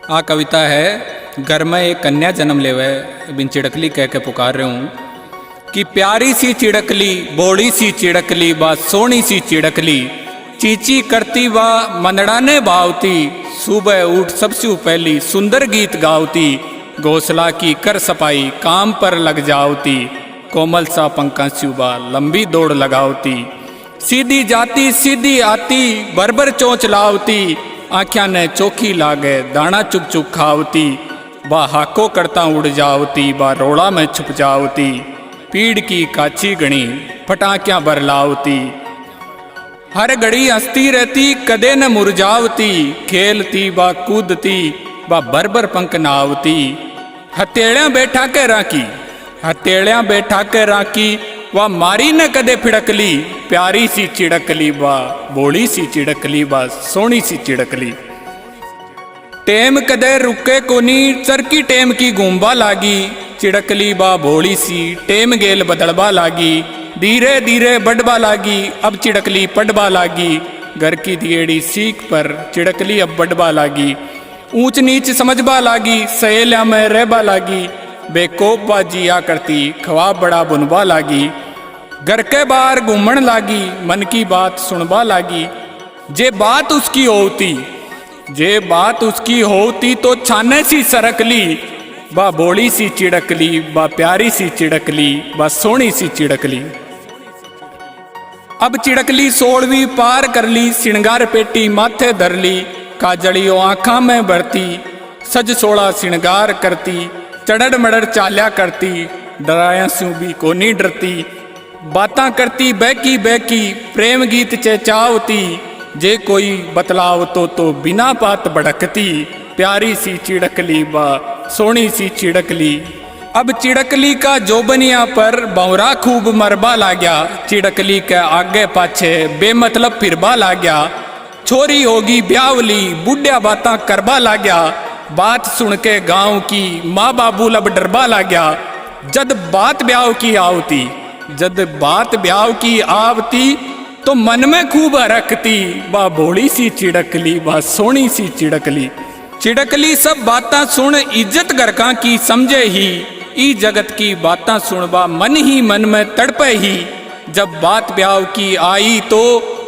आ कविता है, घर में एक कन्या जन्म लेवे बिन चिड़कली कह के पुकार रहे हूँ कि प्यारी सी चिड़कली, बोड़ी सी चिड़कली, बा सोनी सी चिड़कली, चीची करती बा मंदड़ाने बावती, सुबह उठ सबसे पहली सुंदर गीत गावती, घोंसला की कर सफाई काम पर लग जावती, कोमल सा पंखा स्यूबा लंबी दौड़ लगावती, सीधी जाती सीधी आती बरबर चोंच लावती, आँख्या ने चौखी लागे दाना चुग चुग खावती, बा हाको करता उड़ जावती, बा रोड़ा में छुप जावती, पीड़ की काची गणी फटाक्यां बरलावती, हर घड़ी हंसती रहती कदे न मुरझावती, खेलती बा कूदती बा बरबर पंख नावती, हथेलियां बैठा के राखी, हथेलियां बैठा के राखी, वह मारी न कदे फिड़कली, प्यारी सी चिड़कली बा बोली सी चिड़कली बा सोनी सी चिड़कली, टेम कदे रुके कोनी चरकी टेम की गूंबा लागी, चिड़कली बा भोली सी टेम गेल बदलबा लागी, धीरे धीरे बढ़बा लागी अब चिड़कली पढ़बा लागी, घर की दिएड़ी सीख पर चिड़कली अब बढ़बा लागी, ऊंच नीच समझबा लागी सहेलिया में रहबा लागी, बेकोप बा जिया करती ख्वाब बड़ा बुनबा लागी, घर के बाहर घूमन लागी मन की बात सुनबा लागी, जे बात उसकी होती, जे बात उसकी होती तो छाने सी सरकली, बा बोली सी चिड़कली बा प्यारी सी चिड़कली बा सोनी सी चिड़कली। अब चिड़कली 16वीं पार कर ली, श्रृंगार पेटी माथे धर ली, काजड़ियों आँखा में भरती, सज सोड़ा श्रृंगार करती, चढ़ड़ मड़ड़ चाल्या करती, डराया स्यों भी को नहीं डरती, बातां करती बहकी बहकी प्रेम गीत चेचावती, जे कोई बतलाव तो बिना बात भड़कती, प्यारी सी चिड़कली बा सोनी सी चिड़कली। अब चिड़कली का जोबनिया पर बौरा खूब मरबा लाग्या, चिड़कली के आगे पाछे बेमतलब फिरबा लाग्या, छोरी होगी ब्यावली बुढ़िया बातां करबा लाग्या, बात सुन के गाँव की माँ बाबू लब डरबा लाग्या, जद बात ब्याव की आवती, जद बात ब्याव की आवती तो मन में खूब हरकती, बा भोली सी चिड़कली बा सोनी सी चिड़कली। चिड़कली सब बातां सुन इज्जत गरका की समझे ही, ई जगत की बातां सुन बा मन ही मन में तड़पे ही, जब बात ब्याव की आई तो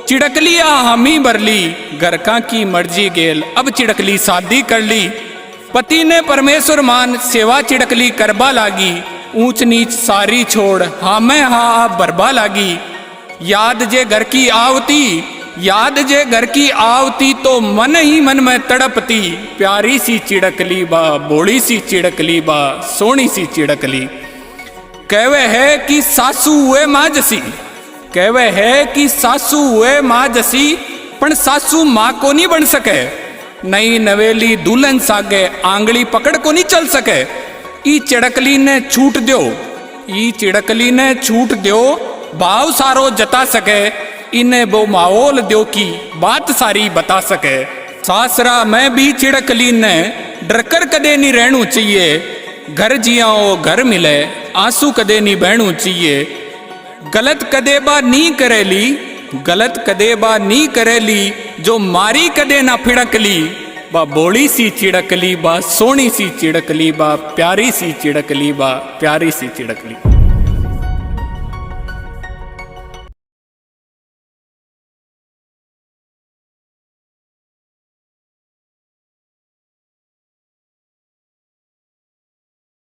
चिड़कली आ हामी बरली, गरका की मर्जी गेल अब चिड़कली शादी कर ली, पति ने परमेश्वर मान सेवा चिड़कली करबा लागी, ऊंच नीच सारी छोड़ हाँ मैं हाँ बरबा लागी, याद जे घर की आवती, याद जे घर की आवती तो मन ही मन में तड़पती, प्यारी सी चिड़कली बा बोली सी चिड़कली बा सोनी सी चिड़कली। कहवे है कि सासू हुए माँ जसी, कहवे है कि सासू हुए माँ जसी, पण सासू माँ को नहीं बन सके, नई नवेली दुल्हन सागे आंगली पकड़ को नहीं चल सके, ई चिड़कली ने छूट दो, ई चिड़कली ने छूट दो, भाव सारो जता सके, इन्हें वो माहौल दो की बात सारी बता सके, सासरा में भी चिड़कली ने डरकर कदे नहीं रहनू चाहिए, घर जियाओ घर मिले आंसू कदे नहीं बहनू चाहिए, गलत कदे बा नहीं करेली, गलत कदे बा नहीं करेली, जो मारी कदे ना फिड़कली, बा बोली सी चिड़कली बा सोनी सी चिड़कली बा प्यारी सी चिड़कली बा प्यारी सी चिड़कली।